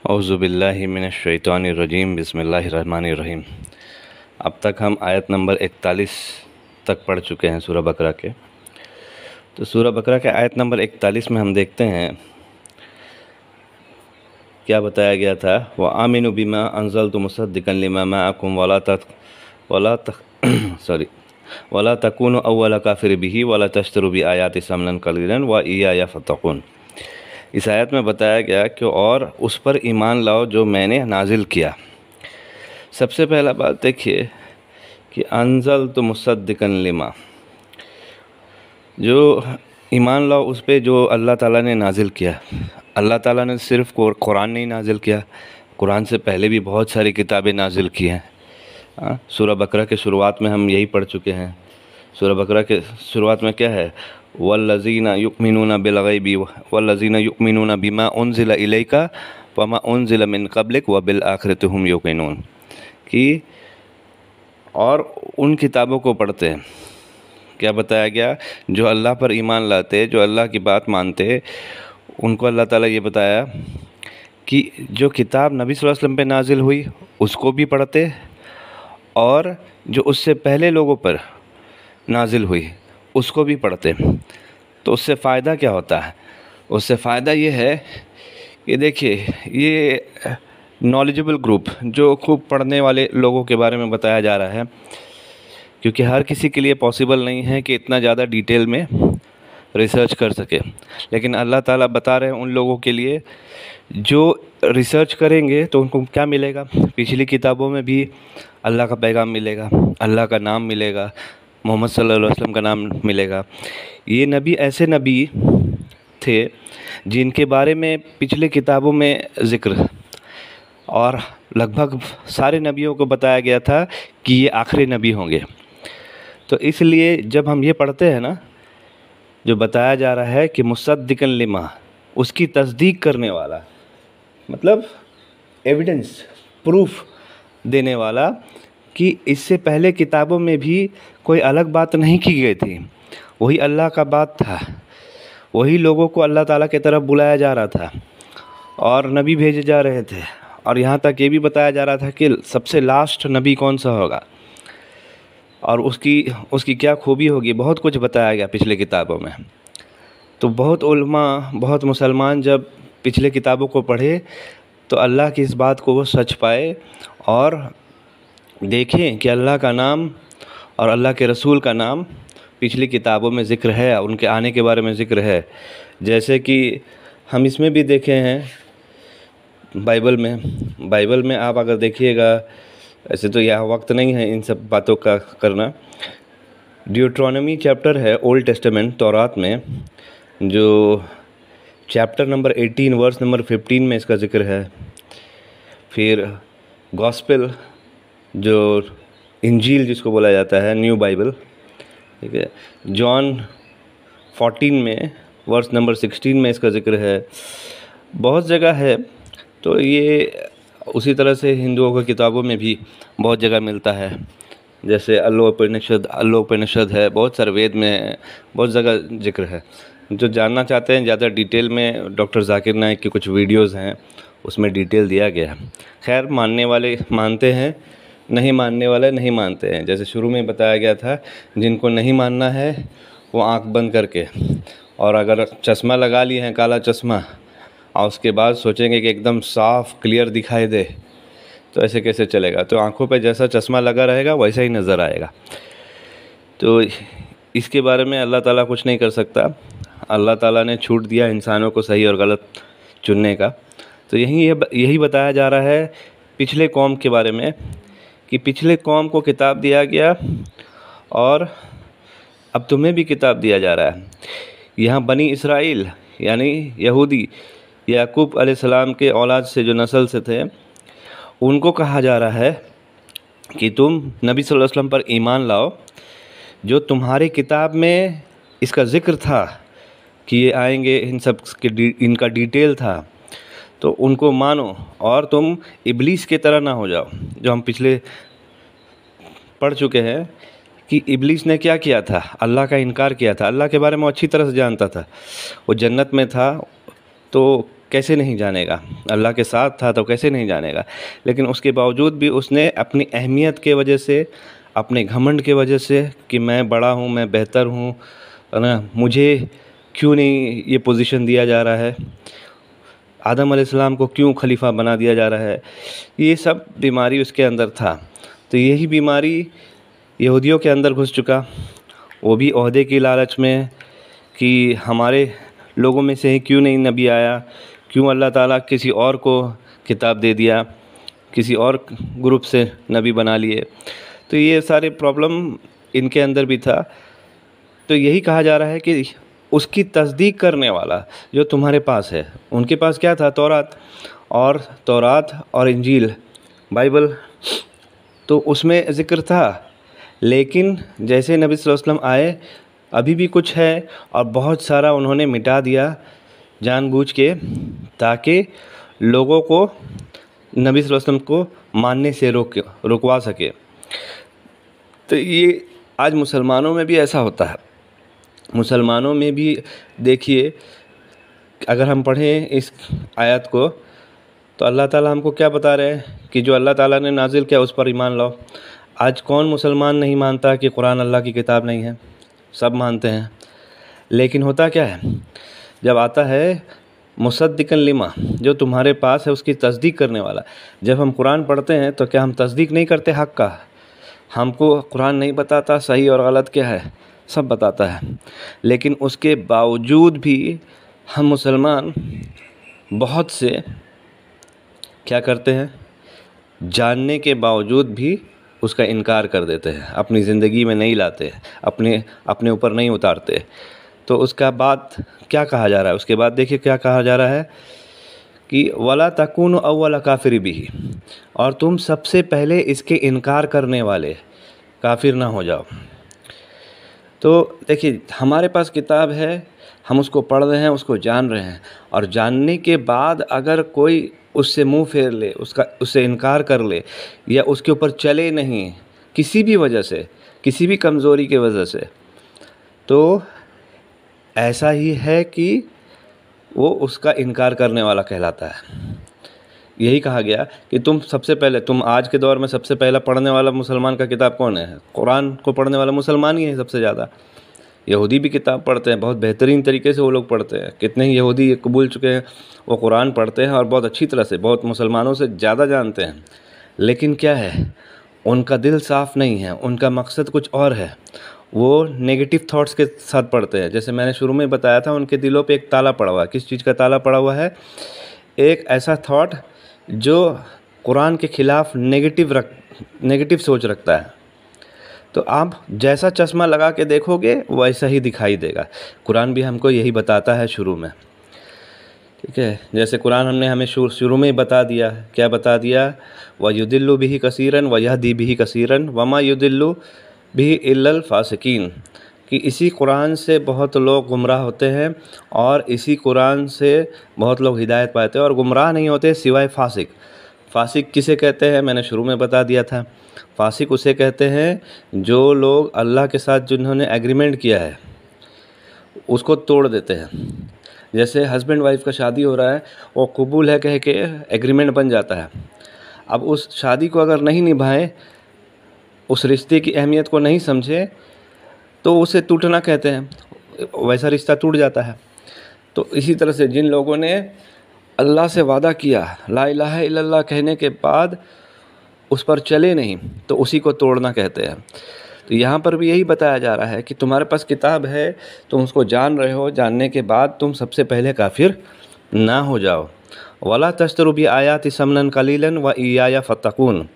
औज़ुबिल्लाहि मिनश्शैतानिर्रजीम बिस्मिल्लाहिर्रहमानिर्रहीम। अब तक हम आयत नंबर 41 तक पढ़ चुके हैं सूरह बकरा के। तो सूरह बकरा के आयत नंबर 41 में हम देखते हैं क्या बताया गया था। व आमिनु बिमा अंज़लतु मुसद्दिक़न लिमा मअकुम वला तकूनु अव्वला काफ़िर बिही वला तश्तरू बिआयाति समनन क़लीलन व इय्या फत्तक़ून। इस आयत में बताया गया कि और उस पर ईमान लाओ जो मैंने नाजिल किया। सबसे पहला बात देखिए कि अंज़लतु मुसद्दिक़न लिमा, जो ईमान लाओ उस पे जो अल्लाह ताला ने नाजिल किया। अल्लाह ताला ने सिर्फ़ कुरान नहीं नाजिल किया, कुरान से पहले भी बहुत सारी किताबें नाजिल की हैं। सूरह बकरा के शुरुआत में हम यही पढ़ चुके हैं। सूरह बकरा के शुरुआत में क्या है, वल्लज़ीना युमिनूना बिलग़ैबि वल्लज़ीना युमिनूना बिमा उनज़िला इलैका वमा उनज़िला मिन क़ब्लिक व बिल आखिरति हुम युक़िनून, कि और उन किताबों को पढ़ते हैं। क्या बताया गया, जो अल्लाह पर ईमान लाते, जो अल्लाह की बात मानते, उनको अल्लाह ताला ये बताया कि जो किताब नबी सल्लल्लाहु अलैहि वसल्लम पे नाजिल हुई उसको भी पढ़ते, और जो उससे पहले लोगों पर नाजिल हुई उसको भी पढ़ते। तो उससे फ़ायदा क्या होता है? उससे फ़ायदा ये है कि देखिए, ये नॉलेजेबल ग्रुप, जो खूब पढ़ने वाले लोगों के बारे में बताया जा रहा है, क्योंकि हर किसी के लिए पॉसिबल नहीं है कि इतना ज़्यादा डिटेल में रिसर्च कर सके। लेकिन अल्लाह ताला बता रहे हैं उन लोगों के लिए जो रिसर्च करेंगे तो उनको क्या मिलेगा, पिछली किताबों में भी अल्लाह का पैगाम मिलेगा, अल्लाह का नाम मिलेगा, मोहम्मद सल्लल्लाहु अलैहि वसल्लम का नाम मिलेगा। ये नबी ऐसे नबी थे जिनके बारे में पिछले किताबों में ज़िक्र, और लगभग सारे नबियों को बताया गया था कि ये आखिरी नबी होंगे। तो इसलिए जब हम ये पढ़ते हैं ना, जो बताया जा रहा है कि मुसद्दिक़न लिमा, उसकी तस्दीक करने वाला, मतलब एविडेंस, प्रूफ देने वाला, कि इससे पहले किताबों में भी कोई अलग बात नहीं की गई थी, वही अल्लाह का बात था, वही लोगों को अल्लाह ताला की तरफ बुलाया जा रहा था और नबी भेजे जा रहे थे। और यहाँ तक ये भी बताया जा रहा था कि सबसे लास्ट नबी कौन सा होगा और उसकी क्या खूबी होगी, बहुत कुछ बताया गया पिछले किताबों में। तो बहुत उलमा, बहुत मुसलमान जब पिछले किताबों को पढ़े तो अल्लाह की इस बात को वो सच पाए और देखें कि अल्लाह का नाम और अल्लाह के रसूल का नाम पिछली किताबों में ज़िक्र है, उनके आने के बारे में ज़िक्र है। जैसे कि हम इसमें भी देखे हैं बाइबल में आप अगर देखिएगा, ऐसे तो यह वक्त नहीं है इन सब बातों का करना। ड्यूट्रॉनमी चैप्टर है ओल्ड टेस्टामेंट तौरात में, जो चैप्टर नंबर 18 वर्स नंबर 15 में इसका ज़िक्र है। फिर गॉस्पेल, जो इंजील जिसको बोला जाता है, न्यू बाइबल, ठीक है, जॉन 14 में वर्स नंबर 16 में इसका ज़िक्र है। बहुत जगह है। तो ये उसी तरह से हिंदुओं की किताबों में भी बहुत जगह मिलता है, जैसे अल्लोपनिषद है, बहुत सारे वेद में बहुत जगह ज़िक्र है। जो जानना चाहते हैं ज़्यादा डिटेल में, डॉक्टर जाकिर नाइक की कुछ वीडियोस हैं, उसमें डिटेल दिया गया है। खैर, मानने वाले मानते हैं, नहीं मानने वाले नहीं मानते हैं। जैसे शुरू में बताया गया था, जिनको नहीं मानना है वो आंख बंद करके, और अगर चश्मा लगा लिए हैं, काला चश्मा, और उसके बाद सोचेंगे कि एकदम साफ क्लियर दिखाई दे, तो ऐसे कैसे चलेगा। तो आंखों पे जैसा चश्मा लगा रहेगा वैसा ही नज़र आएगा। तो इसके बारे में अल्लाह ताला कुछ नहीं कर सकता। अल्लाह ताला ने छूट दिया इंसानों को सही और गलत चुनने का। तो यही बताया जा रहा है पिछले कौम के बारे में, कि पिछले कौम को किताब दिया गया और अब तुम्हें भी किताब दिया जा रहा है। यहाँ बनी इसराइल यानी यहूदी, याकूब अलैहिस्सलाम के औलाद से, जो नस्ल से थे, उनको कहा जा रहा है कि तुम नबी सल्लल्लाहु अलैहि वसल्लम पर ईमान लाओ, जो तुम्हारी किताब में इसका ज़िक्र था कि ये आएंगे, इन सब के इनका डिटेल था, तो उनको मानो और तुम इब्लीस की तरह ना हो जाओ। जो हम पिछले पढ़ चुके हैं कि इब्लीस ने क्या किया था, अल्लाह का इनकार किया था। अल्लाह के बारे में अच्छी तरह से जानता था, वो जन्नत में था, तो कैसे नहीं जानेगा, अल्लाह के साथ था तो कैसे नहीं जानेगा। लेकिन उसके बावजूद भी उसने अपनी अहमियत के वजह से, अपने घमंड के वजह से कि मैं बड़ा हूँ, मैं बेहतर हूँ, है ना, मुझे क्यों नहीं ये पोजीशन दिया जा रहा है, आदम अलैहिस्सलाम को क्यों खलीफा बना दिया जा रहा है, ये सब बीमारी उसके अंदर था। तो यही बीमारी यहूदियों के अंदर घुस चुका, वो भी ओहदे की लालच में कि हमारे लोगों में से ही क्यों नहीं नबी आया, क्यों अल्लाह ताला किसी और को किताब दे दिया, किसी और ग्रुप से नबी बना लिए। तो ये सारे प्रॉब्लम इनके अंदर भी था। तो यही कहा जा रहा है कि उसकी तस्दीक करने वाला जो तुम्हारे पास है, उनके पास क्या था, तौरात और इंजील, बाइबल, तो उसमें ज़िक्र था। लेकिन जैसे नबी सल्लल्लाहु अलैहि वसल्लम आए, अभी भी कुछ है और बहुत सारा उन्होंने मिटा दिया जानबूझ के, ताकि लोगों को नबी सल्लल्लाहु अलैहि वसल्लम को मानने से रुकवा सके। तो ये आज मुसलमानों में भी ऐसा होता है। मुसलमानों में भी देखिए, अगर हम पढ़ें इस आयत को तो अल्लाह ताला हमको क्या बता रहे हैं कि जो अल्लाह ताला ने नाजिल किया उस पर ईमान लाओ। आज कौन मुसलमान नहीं मानता कि कुरान अल्लाह की किताब नहीं है? सब मानते हैं। लेकिन होता क्या है, जब आता है मुसद्दिकन लिमा, जो तुम्हारे पास है उसकी तस्दीक करने वाला। जब हम कुरान पढ़ते हैं तो क्या हम तस्दीक नहीं करते हक़ का? हमको कुरान नहीं बताता सही और गलत क्या है, सब बताता है। लेकिन उसके बावजूद भी हम मुसलमान बहुत से क्या करते हैं, जानने के बावजूद भी उसका इनकार कर देते हैं, अपनी ज़िंदगी में नहीं लाते, अपने ऊपर नहीं उतारते। तो उसका बाद क्या कहा जा रहा है? उसके बाद देखिए क्या कहा जा रहा है कि वला तकूनु अव्वल काफिर बिही, और तुम सबसे पहले इसके इनकार करने वाले काफिर ना हो जाओ। तो देखिए, हमारे पास किताब है, हम उसको पढ़ रहे हैं, उसको जान रहे हैं, और जानने के बाद अगर कोई उससे मुंह फेर ले, उससे इनकार कर ले, या उसके ऊपर चले नहीं किसी भी वजह से, किसी भी कमज़ोरी के वजह से, तो ऐसा ही है कि वो उसका इनकार करने वाला कहलाता है। यही कहा गया कि तुम आज के दौर में सबसे पहला पढ़ने वाला मुसलमान का किताब कौन है? कुरान को पढ़ने वाला मुसलमान ही है सबसे ज़्यादा। यहूदी भी किताब पढ़ते हैं, बहुत बेहतरीन तरीके से वो लोग पढ़ते हैं। कितने ही यहूदी ये कबूल चुके हैं, वो कुरान पढ़ते हैं और बहुत अच्छी तरह से, बहुत मुसलमानों से ज़्यादा जानते हैं। लेकिन क्या है, उनका दिल साफ़ नहीं है, उनका मकसद कुछ और है। वो नेगेटिव थॉट्स के साथ पढ़ते हैं। जैसे मैंने शुरू में बताया था, उनके दिलों पे एक ताला पड़ा हुआ है। किस चीज़ का ताला पड़ा हुआ है? एक ऐसा थॉट जो कुरान के ख़िलाफ़ नेगेटिव सोच रखता है। तो आप जैसा चश्मा लगा के देखोगे वैसा ही दिखाई देगा। कुरान भी हमको यही बताता है शुरू में, ठीक है। जैसे कुरान हमें शुरू में ही बता दिया, क्या बता दिया? व युदिल्लु बिही कसीरन व यहदी बिही कसीरन वमा युदिल्लु बिही इल्लल फासिकीन, कि इसी कुरान से बहुत लोग गुमराह होते हैं और इसी कुरान से बहुत लोग हिदायत पाते हैं, और गुमराह नहीं होते सिवाय फासिक। फासिक किसे कहते हैं? मैंने शुरू में बता दिया था। फासिक उसे कहते हैं जो लोग अल्लाह के साथ जिन्होंने एग्रीमेंट किया है उसको तोड़ देते हैं। जैसे हस्बैंड वाइफ का शादी हो रहा है, वो कबूल है कह के एग्रीमेंट बन जाता है। अब उस शादी को अगर नहीं निभाए, उस रिश्ते की अहमियत को नहीं समझे, तो उसे टूटना कहते हैं, वैसा रिश्ता टूट जाता है। तो इसी तरह से जिन लोगों ने अल्लाह से वादा किया, ला इलाहा इल्लल्लाह कहने के बाद उस पर चले नहीं, तो उसी को तोड़ना कहते हैं। तो यहाँ पर भी यही बताया जा रहा है कि तुम्हारे पास किताब है, तुम उसको जान रहे हो, जानने के बाद तुम सबसे पहले काफिर ना हो जाओ। वला तश्तरू भी आयाति समनन कलीलन व इयाया फत्तकून।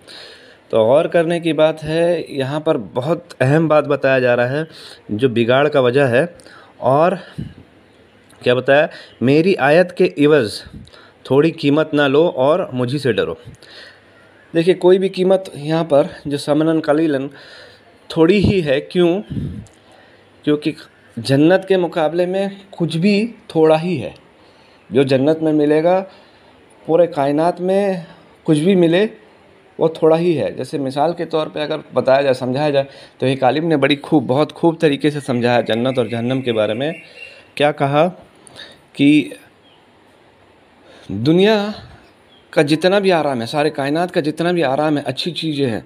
तो गौर करने की बात है, यहाँ पर बहुत अहम बात बताया जा रहा है जो बिगाड़ का वजह है। और क्या बताया? मेरी आयत के इवज़ थोड़ी कीमत ना लो और मुझी से डरो। देखिए, कोई भी कीमत यहाँ पर जो समनन कलीलन थोड़ी ही है। क्यों? क्योंकि जन्नत के मुकाबले में कुछ भी थोड़ा ही है। जो जन्नत में मिलेगा, पूरे कायनात में कुछ भी मिले वो थोड़ा ही है। जैसे मिसाल के तौर पे अगर बताया जाए, समझाया जाए, तो एक आलिम ने बहुत खूब तरीके से समझाया जन्नत और जहन्नम के बारे में। क्या कहा कि दुनिया का जितना भी आराम है, सारे कायनात का जितना भी आराम है, अच्छी चीज़ें हैं,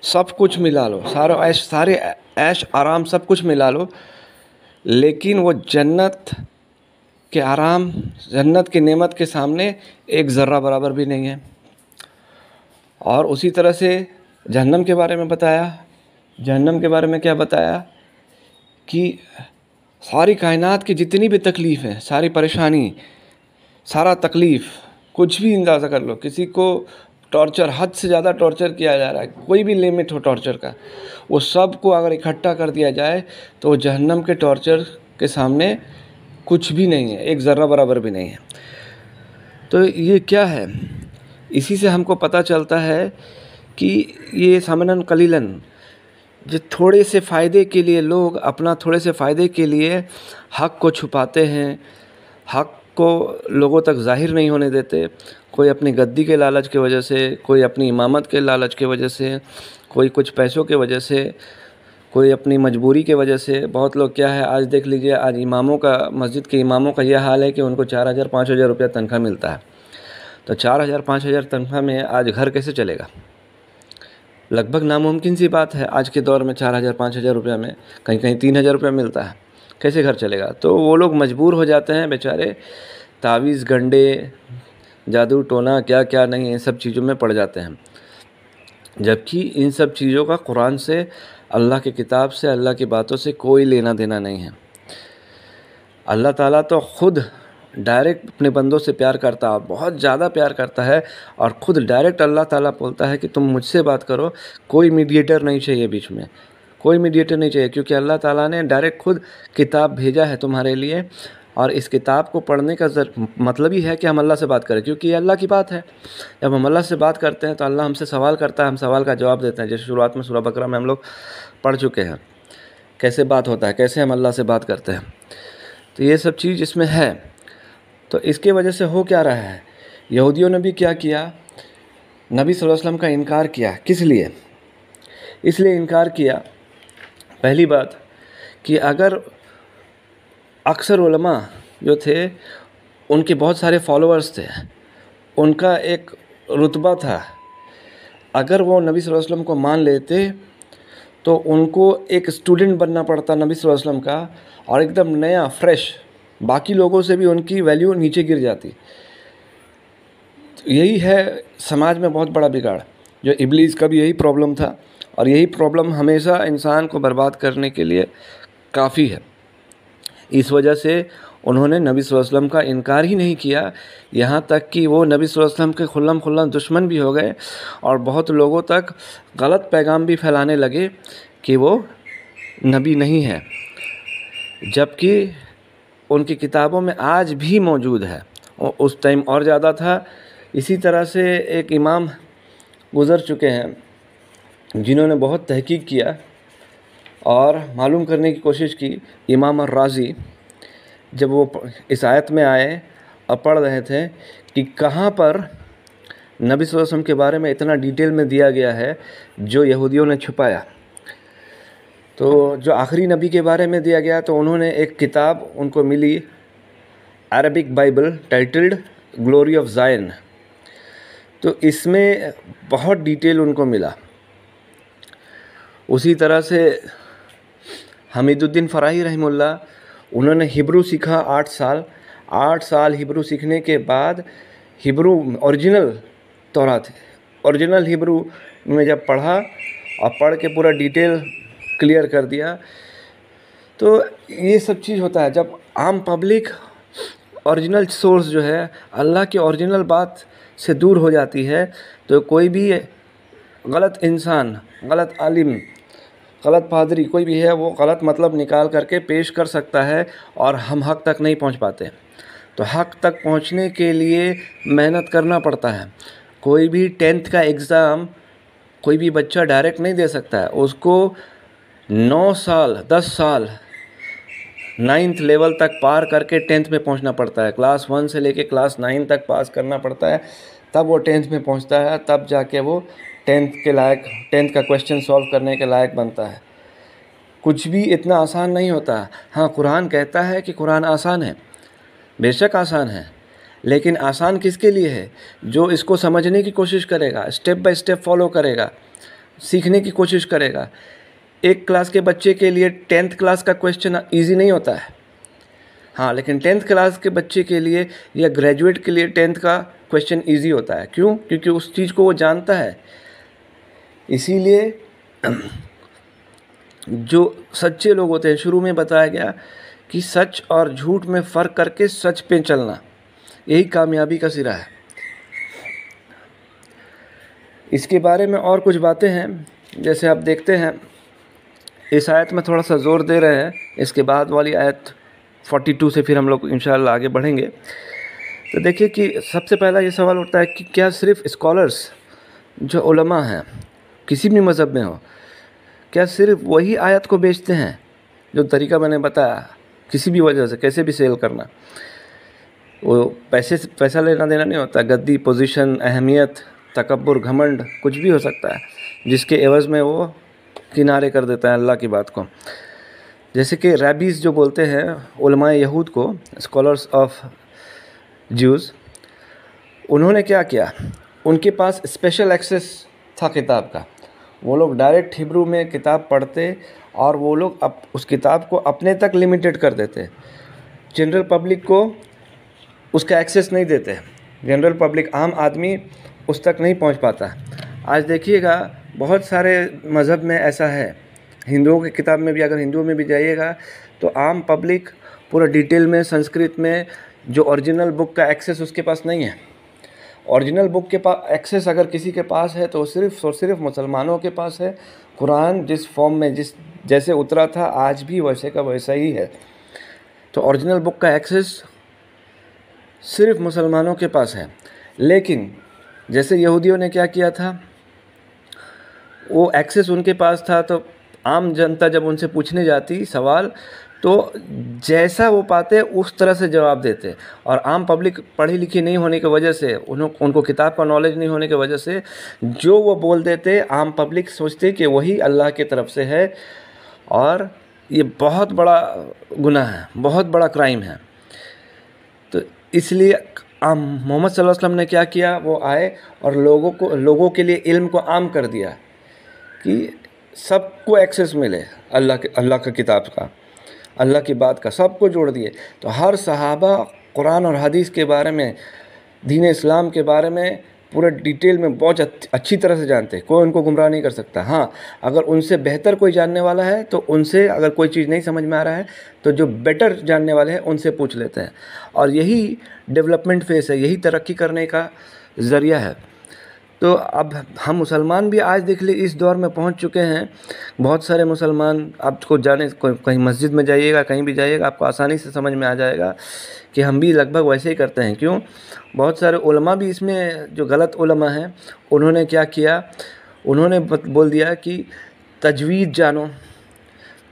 सब कुछ मिला लो, सारे ऐश आराम सब कुछ मिला लो, लेकिन वो जन्नत के आराम, जन्नत की नेमत के सामने एक ज़र्रा बराबर भी नहीं है। और उसी तरह से जहन्नम के बारे में बताया। जहन्नम के बारे में क्या बताया कि सारी कायनात की जितनी भी तकलीफ़ है, सारी परेशानी, सारा तकलीफ़, कुछ भी अंदाज़ा कर लो, किसी को टॉर्चर, हद से ज़्यादा टॉर्चर किया जा रहा है, कोई भी लिमिट हो टॉर्चर का, वो सब को अगर इकट्ठा कर दिया जाए तो वो जहन्नम के टॉर्चर के सामने कुछ भी नहीं है, एक ज़र्रा बराबर भी नहीं है। तो ये क्या है? इसी से हमको पता चलता है कि ये समनन कलीलन, जो थोड़े से फ़ायदे के लिए लोग अपना थोड़े से फ़ायदे के लिए हक़ को छुपाते हैं, हक़ को लोगों तक ज़ाहिर नहीं होने देते। कोई अपनी गद्दी के लालच की वजह से, कोई अपनी इमामत के लालच की वजह से, कोई कुछ पैसों की वजह से, कोई अपनी मजबूरी की वजह से। बहुत लोग क्या है, आज देख लीजिए, आज इमामों का, मस्जिद के इमामों का यह हाल है कि उनको 4,000 5,000 रुपया तनख्वाह मिलता है। तो 4,000 5,000 तनख्वाह में आज घर कैसे चलेगा? लगभग नामुमकिन सी बात है। आज के दौर में 4,000 5,000 रुपया में कहीं कहीं 3,000 रुपया मिलता है, कैसे घर चलेगा? तो वो लोग मजबूर हो जाते हैं बेचारे, तावीज़, गंडे, जादू टोना, क्या क्या नहीं, इन सब चीज़ों में पड़ जाते हैं। जबकि इन सब चीज़ों का कुरान से, अल्लाह की किताब से, अल्लाह की बातों से कोई लेना देना नहीं है। अल्लाह ताला तो ख़ुद डायरेक्ट अपने बंदों से प्यार करता है, बहुत ज़्यादा प्यार करता है, और ख़ुद डायरेक्ट अल्लाह ताला बोलता है कि तुम मुझसे बात करो, कोई मीडिएटर नहीं चाहिए बीच में, कोई मीडिएटर नहीं चाहिए, क्योंकि अल्लाह ताला ने डायरेक्ट ख़ुद किताब भेजा है तुम्हारे लिए। और इस किताब को पढ़ने का मतलब ही है कि हम अल्लाह से बात करें, क्योंकि ये अल्लाह की बात है। जब हम अल्लाह से बात करते हैं तो अल्लाह हमसे सवाल करता है, हम सवाल का जवाब देते हैं। जैसे शुरुआत में सूरह बकरा में हम लोग पढ़ चुके हैं कैसे बात होता है, कैसे हम अल्लाह से बात करते हैं। तो ये सब चीज़ इसमें है। तो इसके वजह से हो क्या रहा है, यहूदियों ने भी क्या किया, नबी सल्लल्लाहु अलैहि वसल्लम का इनकार किया। किस लिए? इसलिए इनकार किया, पहली बात कि अगर अक्सर उलमा जो थे, उनके बहुत सारे फॉलोअर्स थे, उनका एक रुतबा था, अगर वो नबी सल्लल्लाहु अलैहि वसल्लम को मान लेते तो उनको एक स्टूडेंट बनना पड़ता नबी सल्लल्लाहु अलैहि वसल्लम का, और एकदम नया फ्रेश, बाकी लोगों से भी उनकी वैल्यू नीचे गिर जाती। तो यही है समाज में बहुत बड़ा बिगाड़, जो इब्लीस का भी यही प्रॉब्लम था, और यही प्रॉब्लम हमेशा इंसान को बर्बाद करने के लिए काफ़ी है। इस वजह से उन्होंने नबी सल्लल्लाहु अलैहि वसल्लम का इनकार ही नहीं किया, यहाँ तक कि वो नबी सल्लल्लाहु अलैहि वसल्लम के खुल्लम दुश्मन भी हो गए, और बहुत लोगों तक गलत पैगाम भी फैलाने लगे कि वो नबी नहीं है, जबकि उनकी किताबों में आज भी मौजूद है। उस टाइम और ज़्यादा था। इसी तरह से एक इमाम गुज़र चुके हैं जिन्होंने बहुत तहकीक किया और मालूम करने की कोशिश की। इमाम अर्राज़ी, जब वो इस आयत में आए और पढ़ रहे थे कि कहाँ पर नबी सल्लल्लाहु अलैहि वसल्लम के बारे में इतना डिटेल में दिया गया है जो यहूदियों ने छुपाया, तो जो आखिरी नबी के बारे में दिया गया, तो उन्होंने एक किताब उनको मिली, Arabic Bible titled glory of Zion. तो इसमें बहुत डिटेल उनको मिला। उसी तरह से हमीदुद्दीन फ़राही रहमुल्लाह, उन्होंने हिब्रू सीखा 8 साल। 8 साल हिब्रू सीखने के बाद हिब्रू ओरिजिनल तौरात, ओरिजिनल हिब्रू में जब पढ़ा और पढ़ के पूरा डिटेल क्लियर कर दिया, तो ये सब चीज़ होता है जब आम पब्लिक ओरिजिनल सोर्स जो है, अल्लाह की ओरिजिनल बात से दूर हो जाती है, तो कोई भी गलत इंसान, गलत आलिम, गलत पादरी, कोई भी है, वो गलत मतलब निकाल करके पेश कर सकता है और हम हक़ तक नहीं पहुंच पाते। तो हक़ तक पहुंचने के लिए मेहनत करना पड़ता है। कोई भी 10th का एग्ज़ाम कोई भी बच्चा डायरेक्ट नहीं दे सकता है, उसको 9 साल 10 साल 9th लेवल तक पार करके 10th में पहुंचना पड़ता है। क्लास 1 से लेके क्लास 9 तक पास करना पड़ता है, तब वो 10th में पहुंचता है, तब जाके वो 10th के लायक, 10th का क्वेश्चन सॉल्व करने के लायक बनता है। कुछ भी इतना आसान नहीं होता। हाँ, कुरान कहता है कि कुरान आसान है, बेशक आसान है, लेकिन आसान किसके लिए है? जो इसको समझने की कोशिश करेगा, स्टेप बाय स्टेप फॉलो करेगा, सीखने की कोशिश करेगा। एक क्लास के बच्चे के लिए 10th क्लास का क्वेश्चन ईजी नहीं होता है, हाँ, लेकिन 10th क्लास के बच्चे के लिए या ग्रेजुएट के लिए 10th का क्वेश्चन ईजी होता है। क्यों? क्योंकि उस चीज़ को वो जानता है। इसीलिए जो सच्चे लोग होते हैं, शुरू में बताया गया कि सच और झूठ में फ़र्क करके सच पे चलना, यही कामयाबी का सिरा है। इसके बारे में और कुछ बातें हैं, जैसे आप देखते हैं इस आयत में थोड़ा सा ज़ोर दे रहे हैं, इसके बाद वाली आयत 42 से फिर हम लोग इंशाअल्लाह आगे बढ़ेंगे। तो देखिए कि सबसे पहला ये सवाल उठता है कि क्या सिर्फ स्कॉलर्स जो उलमा हैं किसी भी मज़हब में हो, क्या सिर्फ वही आयत को बेचते हैं? जो तरीका मैंने बताया, किसी भी वजह से कैसे भी सेल करना, वो पैसा लेना देना नहीं होता। गद्दी, पोजीशन, अहमियत, तकब्बुर, घमंड, कुछ भी हो सकता है जिसके एवज़ में वो किनारे कर देता है अल्लाह की बात को। जैसे कि रैबीज़ जो बोलते हैं उलमाए यहूद को, स्कॉलर्स ऑफ ज्यूज़, उन्होंने क्या किया, उनके पास स्पेशल एक्सेस था किताब का। वो लोग डायरेक्ट हिब्रू में किताब पढ़ते और वो लोग उस किताब को अपने तक लिमिटेड कर देते, जनरल पब्लिक को उसका एक्सेस नहीं देते। जनरल पब्लिक, आम आदमी उस तक नहीं पहुंच पाता। आज देखिएगा बहुत सारे मज़हब में ऐसा है, हिंदुओं की किताब में भी, अगर हिंदुओं में भी जाइएगा तो आम पब्लिक पूरा डिटेल में संस्कृत में जो ओरिजिनल बुक का एक्सेस उसके पास नहीं है। ओरिजिनल बुक के पास एक्सेस अगर किसी के पास है तो सिर्फ़ और सिर्फ मुसलमानों के पास है। कुरान जिस फॉर्म में जैसे उतरा था आज भी वैसे का वैसा ही है। तो ओरिजिनल बुक का एक्सेस सिर्फ मुसलमानों के पास है। लेकिन जैसे यहूदियों ने क्या किया था, वो एक्सेस उनके पास था, तो आम जनता जब उनसे पूछने जाती सवाल तो जैसा वो पाते उस तरह से जवाब देते। और आम पब्लिक पढ़ी लिखी नहीं होने की वजह से, उनको किताब का नॉलेज नहीं होने की वजह से जो वो बोल देते आम पब्लिक सोचते कि वही अल्लाह की तरफ से है। और ये बहुत बड़ा गुनाह है, बहुत बड़ा क्राइम है। तो इसलिए मोहम्मद सल्लल्लाहु अलैहि वसल्लम ने क्या किया, वो आए और लोगों के लिए इल्म को आम कर दिया कि सबको एक्सेस मिले अल्लाह का किताब का, अल्लाह की बात का, सबको जोड़ दिए। तो हर सहाबा कुरान और हदीस के बारे में, दीन इस्लाम के बारे में पूरा डिटेल में बहुत अच्छी तरह से जानते हैं, कोई उनको गुमराह नहीं कर सकता। हाँ, अगर उनसे बेहतर कोई जानने वाला है तो उनसे, अगर कोई चीज़ नहीं समझ में आ रहा है तो जो बेटर जानने वाले हैं उनसे पूछ लेते हैं। और यही डेवलपमेंट फेस है, यही तरक्की करने का ज़रिया है। तो अब हम मुसलमान भी आज देख ले इस दौर में पहुंच चुके हैं। बहुत सारे मुसलमान, आपको कहीं मस्जिद में जाइएगा, कहीं भी जाइएगा, आपको आसानी से समझ में आ जाएगा कि हम भी लगभग वैसे ही करते हैं। क्यों? बहुत सारे उलमा भी इसमें, जो गलत उलमा हैं, उन्होंने क्या किया, उन्होंने बोल दिया कि तजवीद जानो,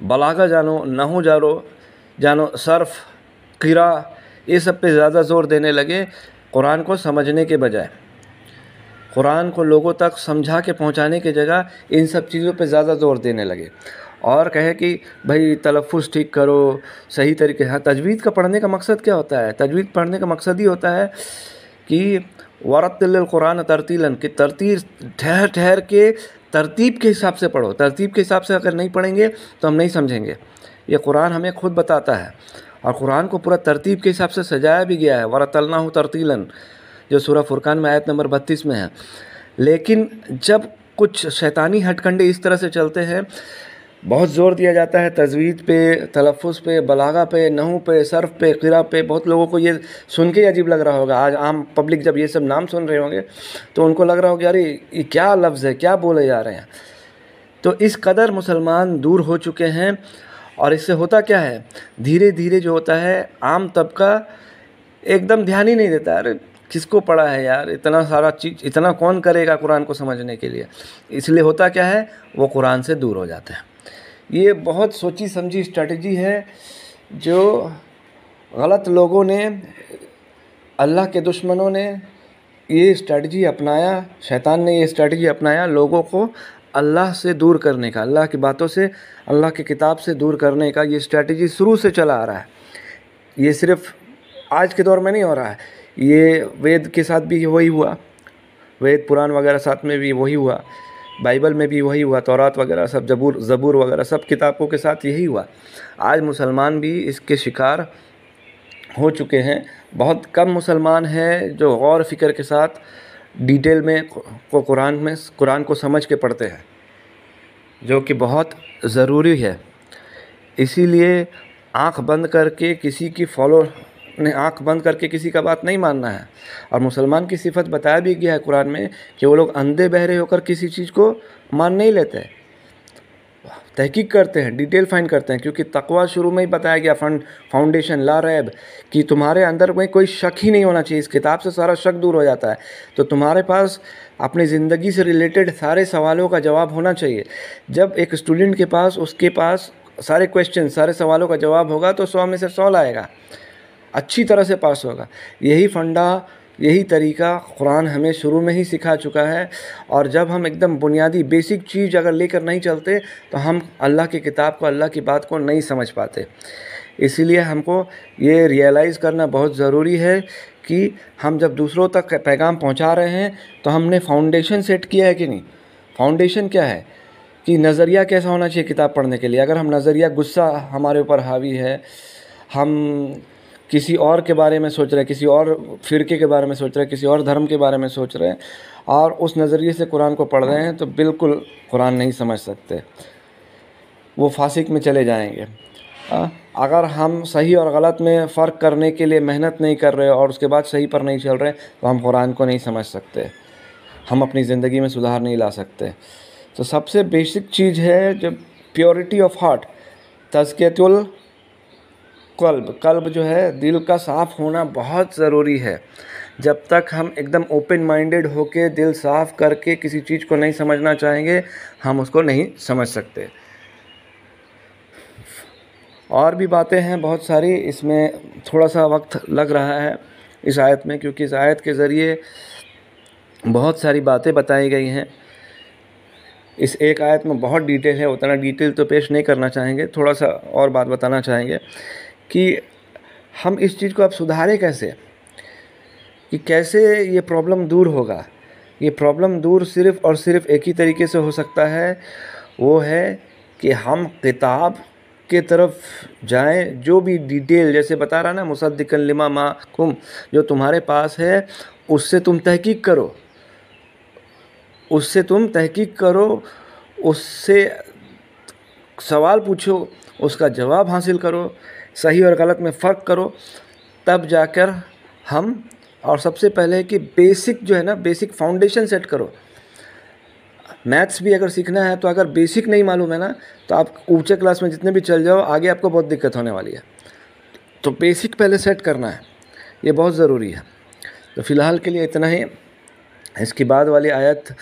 बलागा जानो, नहू जानो, सर्फ, क़िरा, ये सब पे ज़्यादा ज़ोर देने लगे कुरान को समझने के बजाय। कुरान को लोगों तक समझा के पहुंचाने की जगह इन सब चीज़ों पे ज़्यादा ज़ोर देने लगे और कहे कि भाई तलफ़ुज़ ठीक करो, सही तरीके। हाँ, तजवीद का पढ़ने का मकसद क्या होता है? तजवीद पढ़ने का मकसद ही होता है कि वरत्तिल कुरान तरतीलन, कि तरतीब ठहर ठहर के तरतीब के हिसाब से पढ़ो। तरतीब के हिसाब से अगर नहीं पढ़ेंगे तो हम नहीं समझेंगे। ये कुरान हमें खुद बताता है और कुरान को पूरा तरतीब के हिसाब से सजाया भी गया है, वरत्तलनाहु तरतीलन, जो सूरह फुरकान में आयत नंबर 32 में है। लेकिन जब कुछ शैतानी हटकंडे इस तरह से चलते हैं, बहुत ज़ोर दिया जाता है तजवीद पे, तलफ़ुज़ पे, बलागा पे, नहू पे, सर्फ पे, क़िरा पे। बहुत लोगों को ये सुन के अजीब लग रहा होगा। आज आम पब्लिक जब ये सब नाम सुन रहे होंगे तो उनको लग रहा होगा अरे ये क्या लफ्ज़ है, क्या बोले जा रहे हैं। तो इस कदर मुसलमान दूर हो चुके हैं। और इससे होता क्या है, धीरे धीरे जो होता है, आम तबका एकदम ध्यान ही नहीं देता। अरे किसको पढ़ा है यार, इतना सारा चीज़, इतना कौन करेगा कुरान को समझने के लिए। इसलिए होता क्या है, वो कुरान से दूर हो जाते हैं। ये बहुत सोची समझी स्ट्रैटेजी है जो गलत लोगों ने, अल्लाह के दुश्मनों ने ये स्ट्रैटेजी अपनाया, शैतान ने ये स्ट्रैटेजी अपनाया लोगों को अल्लाह से दूर करने का, अल्लाह की बातों से, अल्लाह की किताब से दूर करने का। ये स्ट्रैटेजी शुरू से चला आ रहा है। ये सिर्फ आज के दौर में नहीं हो रहा है, ये वेद के साथ भी वही हुआ, वेद पुराण वगैरह साथ में भी वही हुआ, बाइबल में भी वही हुआ, तौरात वगैरह सब, ज़बूर वगैरह सब किताबों के साथ यही हुआ। आज मुसलमान भी इसके शिकार हो चुके हैं। बहुत कम मुसलमान हैं जो गौर फ़िक्र के साथ डिटेल में कुरान को समझ के पढ़ते हैं, जो कि बहुत ज़रूरी है। इसीलिए आँख बंद करके किसी का बात नहीं मानना है। और मुसलमान की सिफत बताया भी गया है कुरान में कि वो लोग अंधे बहरे होकर किसी चीज़ को मान नहीं लेते, तहकीक करते हैं, डिटेल फाइंड करते हैं। क्योंकि तकवा शुरू में ही बताया गया, फाउंडेशन ला रैब, कि तुम्हारे अंदर में कोई शक ही नहीं होना चाहिए। इस किताब से सारा शक दूर हो जाता है। तो तुम्हारे पास अपनी ज़िंदगी से रिलेटेड सारे सवालों का जवाब होना चाहिए। जब एक स्टूडेंट के पास उसके पास सारे क्वेश्चन, सारे सवालों का जवाब होगा तो 100 में से 100 लाएगा, अच्छी तरह से पास होगा। यही फंडा, यही तरीका कुरान हमें शुरू में ही सिखा चुका है। और जब हम एकदम बुनियादी बेसिक चीज़ अगर लेकर नहीं चलते तो हम अल्लाह की किताब को, अल्लाह की बात को नहीं समझ पाते। इसीलिए हमको ये रियलाइज़ करना बहुत ज़रूरी है कि हम जब दूसरों तक पैगाम पहुंचा रहे हैं तो हमने फाउंडेशन सेट किया है कि नहीं। फाउंडेशन क्या है कि नज़रिया कैसा होना चाहिए किताब पढ़ने के लिए। अगर हम नज़रिया गुस्सा हमारे ऊपर हावी है, हम किसी और के बारे में सोच रहे हैं, किसी और फ़िरके के बारे में सोच रहे हैं, किसी और धर्म के बारे में सोच रहे हैं और उस नज़रिए से कुरान को पढ़ रहे हैं, तो बिल्कुल कुरान नहीं समझ सकते, वो फासिक में चले जाएंगे। अगर हम सही और गलत में फ़र्क करने के लिए मेहनत नहीं कर रहे और उसके बाद सही पर नहीं चल रहे तो हम कुरान को नहीं समझ सकते, हम अपनी ज़िंदगी में सुधार नहीं ला सकते। तो सबसे बेसिक चीज़ है जब प्योरिटी ऑफ हार्ट, तज़कियतुल कल्ब जो है, दिल का साफ़ होना बहुत ज़रूरी है। जब तक हम एकदम ओपन माइंडेड होके दिल साफ़ करके किसी चीज़ को नहीं समझना चाहेंगे, हम उसको नहीं समझ सकते। और भी बातें हैं बहुत सारी, इसमें थोड़ा सा वक्त लग रहा है इस आयत में, क्योंकि इस आयत के ज़रिए बहुत सारी बातें बताई गई हैं। इस एक आयत में बहुत डिटेल है, उतना डिटेल तो पेश नहीं करना चाहेंगे, थोड़ा सा और बात बताना चाहेंगे कि हम इस चीज़ को अब सुधारें कैसे, कि कैसे ये प्रॉब्लम दूर होगा। ये प्रॉब्लम दूर सिर्फ़ और सिर्फ एक ही तरीके से हो सकता है, वो है कि हम किताब के तरफ जाएं। जो भी डिटेल जैसे बता रहा ना, मुसद्दिक़न लिमा माकुम, जो तुम्हारे पास है उससे तुम तहकीक करो, उससे सवाल पूछो, उसका जवाब हासिल करो, सही और गलत में फ़र्क करो, तब जाकर हम। और सबसे पहले कि बेसिक जो है ना, बेसिक फाउंडेशन सेट करो। मैथ्स भी अगर सीखना है तो अगर बेसिक नहीं मालूम है ना, तो आप ऊंचे क्लास में जितने भी चल जाओ, आगे आपको बहुत दिक्कत होने वाली है। तो बेसिक पहले सेट करना है, ये बहुत ज़रूरी है। तो फ़िलहाल के लिए इतना ही। इसके बाद वाली आयत